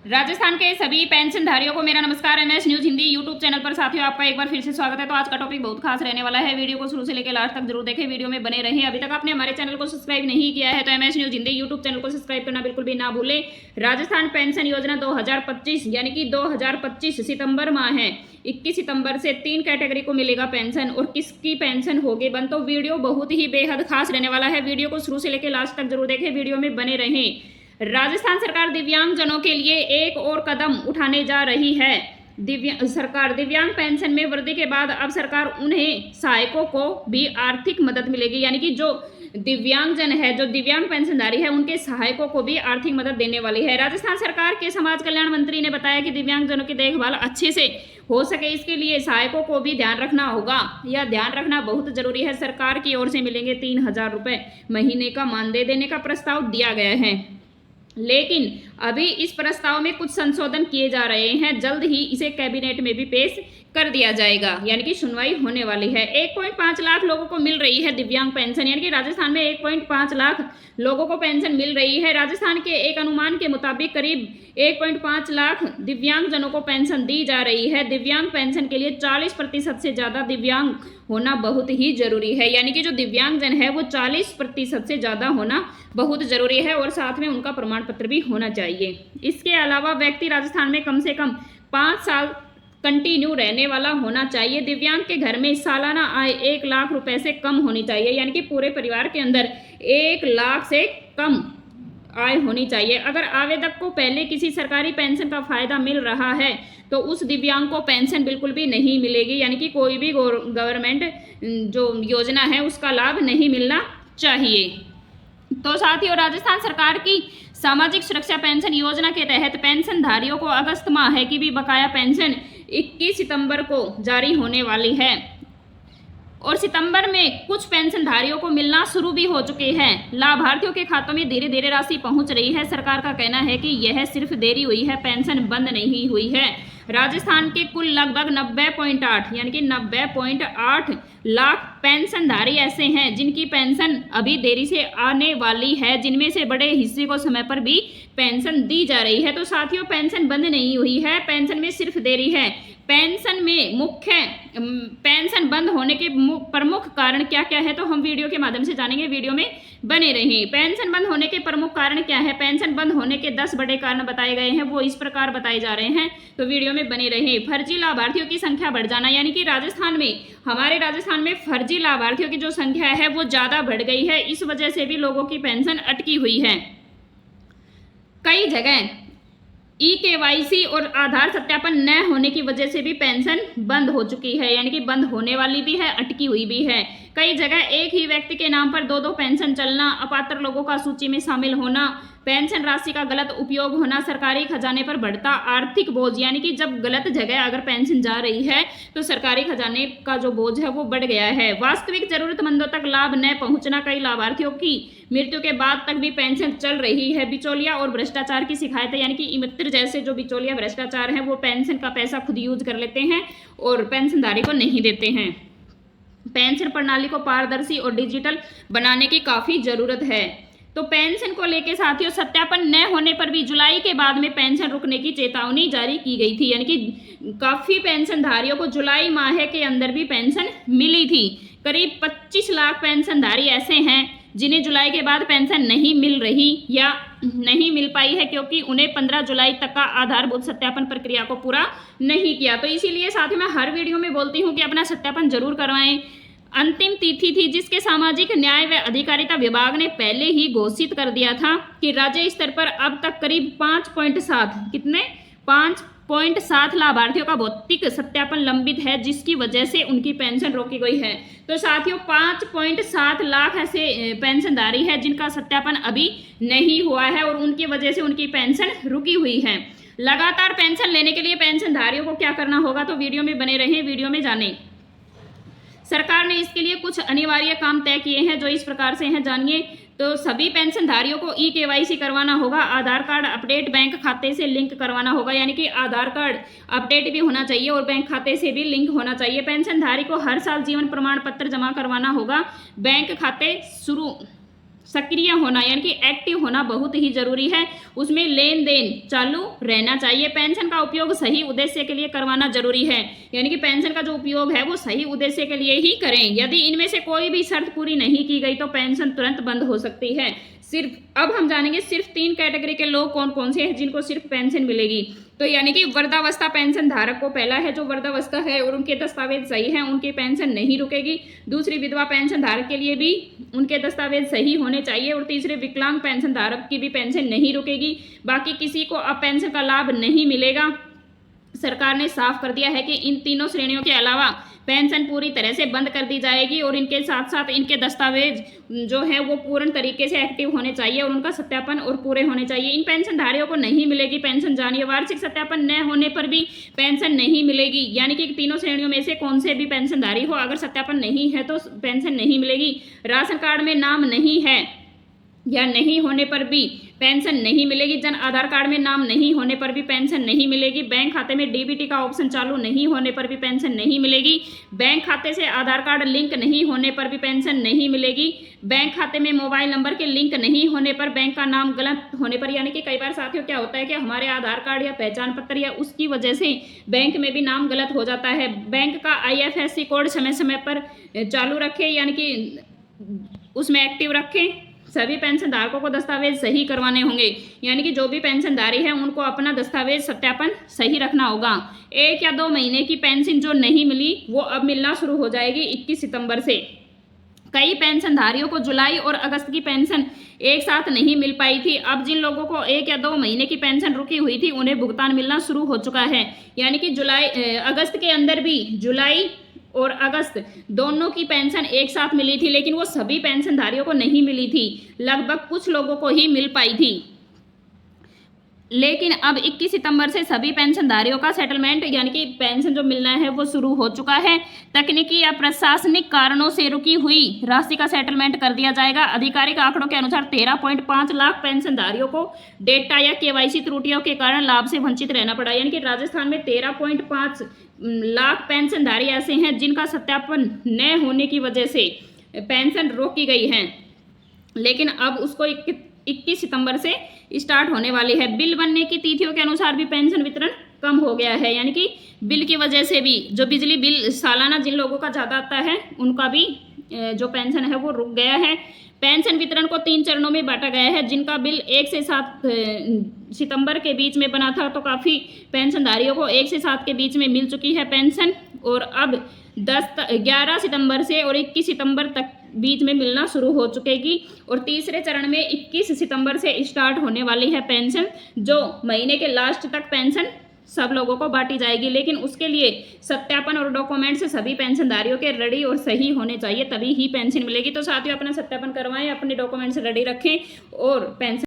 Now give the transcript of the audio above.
राजस्थान के सभी पेंशनधारियों को मेरा नमस्कार। MS news Hindi YouTube channel पर साथियों आपका एक बार फिर से स्वागत है। तो आज का टॉपिक बहुत खास रहने वाला है। वीडियो को शुरू से लेकर लास्ट तक जरूर देखें, वीडियो में बने रहें। अभी तक आपने हमारे चैनल को सब्सक्राइब नहीं किया है तो MS news Hindi YouTube channel को सब्सक्राइब करना बिल्कुल भी ना भूलें। राजस्थान पेंशन योजना 2025 यानी कि 2025 सितंबर माह है, 21 सितंबर से 3 कैटेगरी को मिलेगा पेंशन और किसकी पेंशन होगी बंद। तो वीडियो बहुत ही बेहद खास रहने वाला है। वीडियो को शुरू से लेकर लास्ट तक जरूर देखें, वीडियो में बने रहें। राजस्थान सरकार दिव्यांगजनों के लिए एक और कदम उठाने जा रही है। सरकार दिव्यांग पेंशन में वृद्धि के बाद अब सरकार उन्हें सहायकों को भी आर्थिक मदद मिलेगी, यानी कि जो दिव्यांगजन है, जो दिव्यांग पेंशनधारी है, उनके सहायकों को भी आर्थिक मदद देने वाली है। राजस्थान सरकार के समाज कल्याण मंत्री ने बताया कि दिव्यांगजनों की देखभाल अच्छे से हो सके, इसके लिए सहायकों को भी ध्यान रखना होगा। यह ध्यान रखना बहुत जरूरी है। सरकार की ओर से मिलेंगे 3,000 रुपये महीने का मानदेय देने का प्रस्ताव दिया गया है, लेकिन अभी इस प्रस्ताव में कुछ संशोधन किए जा रहे हैं। जल्द ही इसे कैबिनेट में भी पेश कर दिया जाएगा, यानी कि सुनवाई होने वाली है। 1.5 लाख लोगों को मिल रही है दिव्यांग पेंशन, यानी कि राजस्थान में 1.5 लाख लोगों को पेंशन मिल रही है। राजस्थान के एक अनुमान के मुताबिक करीब 1.5 लाख दिव्यांगजनों को पेंशन दी जा रही है। दिव्यांग पेंशन के लिए 40% से ज़्यादा दिव्यांग होना बहुत ही जरूरी है, यानी कि जो दिव्यांगजन है वो 40% से ज़्यादा होना बहुत जरूरी है और साथ में उनका प्रमाण पत्र भी होना चाहिए। इसके अलावा व्यक्ति राजस्थान में कम से कम 5 साल कंटिन्यू रहने वाला होना चाहिए। दिव्यांग के घर में सालाना आय 1 लाख रुपए से कम होनी चाहिए, यानी कि पूरे परिवार के अंदर 1 लाख से कम आय होनी चाहिए। अगर आवेदक को पहले किसी सरकारी पेंशन का फायदा मिल रहा है तो उस दिव्यांग को पेंशन बिल्कुल भी नहीं मिलेगी, यानी कि कोई भी गवर्नमेंट जो योजना है उसका लाभ नहीं मिलना चाहिए। तो साथियों, राजस्थान सरकार की सामाजिक सुरक्षा पेंशन योजना के तहत पेंशनधारियों को अगस्त माह की भी बकाया पेंशन 21 सितंबर को जारी होने वाली है और सितंबर में कुछ पेंशनधारियों को मिलना शुरू भी हो चुके हैं। लाभार्थियों के खातों में धीरे धीरे राशि पहुंच रही है। सरकार का कहना है कि यह सिर्फ देरी हुई है, पेंशन बंद नहीं हुई है। राजस्थान के कुल लगभग 90.8 यानी कि 90.8 लाख पेंशनधारी ऐसे हैं जिनकी पेंशन अभी देरी से आने वाली है, जिनमें से बड़े हिस्से को समय पर भी पेंशन दी जा रही है। तो साथियों, पेंशन बंद नहीं हुई है, पेंशन में सिर्फ देरी है। पेंशन बंद होने के प्रमुख कारण क्या क्या है तो हम वीडियो के माध्यम से जानेंगे, वीडियो में बने रहें। पेंशन बंद होने के प्रमुख कारण क्या है? पेंशन बंद होने के 10 बड़े कारण बताए गए हैं, वो इस प्रकार बताए जा रहे हैं, तो वीडियो में बने रहें। फर्जी लाभार्थियों की संख्या बढ़ जाना, यानी कि हमारे राजस्थान में फर्जी लाभार्थियों की जो संख्या है वो ज़्यादा बढ़ गई है। इस वजह से भी लोगों की पेंशन अटकी हुई है। कई जगह KYC और आधार सत्यापन न होने की वजह से भी पेंशन बंद हो चुकी है, यानी कि बंद होने वाली भी है, अटकी हुई भी है। कई जगह एक ही व्यक्ति के नाम पर 2 पेंशन चलना, अपात्र लोगों का सूची में शामिल होना, पेंशन राशि का गलत उपयोग होना, सरकारी खजाने पर बढ़ता आर्थिक बोझ, यानी कि जब गलत जगह अगर पेंशन जा रही है तो सरकारी खजाने का जो बोझ है वो बढ़ गया है। वास्तविक जरूरतमंदों तक लाभ न पहुंचना, कई लाभार्थियों की मृत्यु के बाद तक भी पेंशन चल रही है। बिचौलिया और भ्रष्टाचार की शिकायतें, यानी कि मित्र जैसे जो बिचौलिया भ्रष्टाचार हैं वो पेंशन का पैसा खुद यूज कर लेते हैं और पेंशनधारी को नहीं देते हैं। पेंशन प्रणाली को पारदर्शी और डिजिटल बनाने की काफ़ी ज़रूरत है। तो पेंशन को लेकर साथियों, सत्यापन न होने पर भी जुलाई के बाद में पेंशन रुकने की चेतावनी जारी की गई थी, यानी कि काफ़ी पेंशनधारियों को जुलाई माह के अंदर भी पेंशन मिली थी। करीब 25 लाख पेंशनधारी ऐसे हैं जिन्हें जुलाई के बाद पेंशन नहीं मिल रही या नहीं मिल पाई है, क्योंकि उन्हें 15 जुलाई तक का आधारभूत सत्यापन प्रक्रिया को पूरा नहीं किया। तो इसीलिए साथ ही मैं हर वीडियो में बोलती हूँ कि अपना सत्यापन जरूर करवाएं। अंतिम तिथि थी जिसके सामाजिक न्याय व अधिकारिता विभाग ने पहले ही घोषित कर दिया था कि राज्य स्तर पर अब तक करीब 5.7 लाभार्थियों का भौतिक सत्यापन लंबित है, जिसकी वजह से उनकी पेंशन रोकी गई है। तो साथियों, 5.7 लाख ऐसे पेंशनधारी है जिनका सत्यापन अभी नहीं हुआ है और उनकी वजह से उनकी पेंशन रुकी हुई है। लगातार पेंशन लेने के लिए पेंशनधारियों को क्या करना होगा तो वीडियो में बने रहें, वीडियो में जानें। सरकार ने इसके लिए कुछ अनिवार्य काम तय किए हैं जो इस प्रकार से हैं, जानिए। तो सभी पेंशनधारियों को KYC करवाना होगा, आधार कार्ड अपडेट बैंक खाते से लिंक करवाना होगा, यानी कि आधार कार्ड अपडेट भी होना चाहिए और बैंक खाते से भी लिंक होना चाहिए। पेंशनधारी को हर साल जीवन प्रमाण पत्र जमा करवाना होगा। बैंक खाते सक्रिय होना यानी कि एक्टिव होना बहुत ही जरूरी है। उसमें लेन देन चालू रहना चाहिए। पेंशन का उपयोग सही उद्देश्य के लिए करवाना जरूरी है, यानी कि पेंशन का जो उपयोग है वो सही उद्देश्य के लिए ही करें। यदि इनमें से कोई भी शर्त पूरी नहीं की गई तो पेंशन तुरंत बंद हो सकती है। अब हम जानेंगे सिर्फ 3 कैटेगरी के लोग कौन कौन से हैं जिनको सिर्फ पेंशन मिलेगी। तो यानी कि वृद्धावस्था पेंशन धारक को पहला है जो वृद्धावस्था है और उनके दस्तावेज सही हैं, उनकी पेंशन नहीं रुकेगी। दूसरी, विधवा पेंशन धारक के लिए भी उनके दस्तावेज सही होने चाहिए। और तीसरे, विकलांग पेंशन धारक की भी पेंशन नहीं रुकेगी। बाकी किसी को अब पेंशन का लाभ नहीं मिलेगा। सरकार ने साफ कर दिया है कि इन तीनों श्रेणियों के अलावा पेंशन पूरी तरह से बंद कर दी जाएगी और इनके साथ साथ इनके दस्तावेज जो है वो पूर्ण तरीके से एक्टिव होने चाहिए और उनका सत्यापन और पूरे होने चाहिए। इन पेंशनधारियों को नहीं मिलेगी पेंशन, जानिए। वार्षिक सत्यापन न होने पर भी पेंशन नहीं मिलेगी, यानी कि तीनों श्रेणियों में से कौन से भी पेंशनधारी हो, अगर सत्यापन नहीं है तो पेंशन नहीं मिलेगी। राशन कार्ड में नाम नहीं है या नहीं होने पर भी पेंशन नहीं मिलेगी। जन आधार कार्ड में नाम नहीं होने पर भी पेंशन नहीं मिलेगी। बैंक खाते में डीबीटी का ऑप्शन चालू नहीं होने पर भी पेंशन नहीं मिलेगी। बैंक खाते से आधार कार्ड लिंक नहीं होने पर भी पेंशन नहीं मिलेगी। बैंक खाते में मोबाइल नंबर के लिंक नहीं होने पर, बैंक का नाम गलत होने पर, यानी कि कई बार साथियों क्या होता है कि हमारे आधार कार्ड या पहचान पत्र या उसकी वजह से बैंक में भी नाम गलत हो जाता है। बैंक का IFSC कोड समय समय पर चालू रखें, यानी कि उसमें एक्टिव रखें। सभी पेंशनधारकों को दस्तावेज सही करवाने होंगे, यानी कि जो भी पेंशनधारी है उनको अपना दस्तावेज सत्यापन सही रखना होगा। 1 या 2 महीने की पेंशन जो नहीं मिली वो अब मिलना शुरू हो जाएगी 21 सितंबर से। कई पेंशनधारियों को जुलाई और अगस्त की पेंशन एक साथ नहीं मिल पाई थी। अब जिन लोगों को 1 या 2 महीने की पेंशन रुकी हुई थी उन्हें भुगतान मिलना शुरू हो चुका है, यानी कि अगस्त के अंदर भी जुलाई और अगस्त दोनों की पेंशन एक साथ मिली थी, लेकिन वो सभी पेंशनधारियों को नहीं मिली थी, लगभग कुछ लोगों को ही मिल पाई थी। लेकिन अब 21 सितंबर से सभी पेंशनधारियों का सेटलमेंट यानी कि पेंशन जो मिलना है वो शुरू हो चुका है। तकनीकी या प्रशासनिक कारणों से रुकी हुई राशि का सेटलमेंट कर दिया जाएगा। आधिकारिक आंकड़ों के अनुसार 13.5 लाख पेंशनधारियों को डेटा या KYC त्रुटियों के कारण लाभ से वंचित रहना पड़ा, यानी कि राजस्थान में 13.5 लाख पेंशनधारी ऐसे हैं जिनका सत्यापन न होने की वजह से पेंशन रोकी गई है। लेकिन अब उसको 21 सितंबर से स्टार्ट होने वाली है। बिल बनने की तिथियों के अनुसार भी पेंशन वितरण कम हो गया है, यानी कि बिल की वजह से भी जो बिजली बिल सालाना जिन लोगों का ज़्यादा आता है उनका भी जो पेंशन है वो रुक गया है। पेंशन वितरण को 3 चरणों में बांटा गया है। जिनका बिल 1 से 7 सितंबर के बीच में बना था तो काफ़ी पेंशनधारियों को 1 से 7 के बीच में मिल चुकी है पेंशन, और अब 11 सितंबर से और 21 सितंबर तक बीच में मिलना शुरू हो चुकेगी। और तीसरे चरण में 21 सितंबर से स्टार्ट होने वाली है पेंशन, जो महीने के लास्ट तक पेंशन सब लोगों को बांटी जाएगी। लेकिन उसके लिए सत्यापन और डॉक्यूमेंट्स सभी पेंशनधारियों के रेडी और सही होने चाहिए, तभी ही पेंशन मिलेगी। तो साथियों अपना सत्यापन करवाएं, अपने डॉक्यूमेंट्स रेडी रखें और पेंशन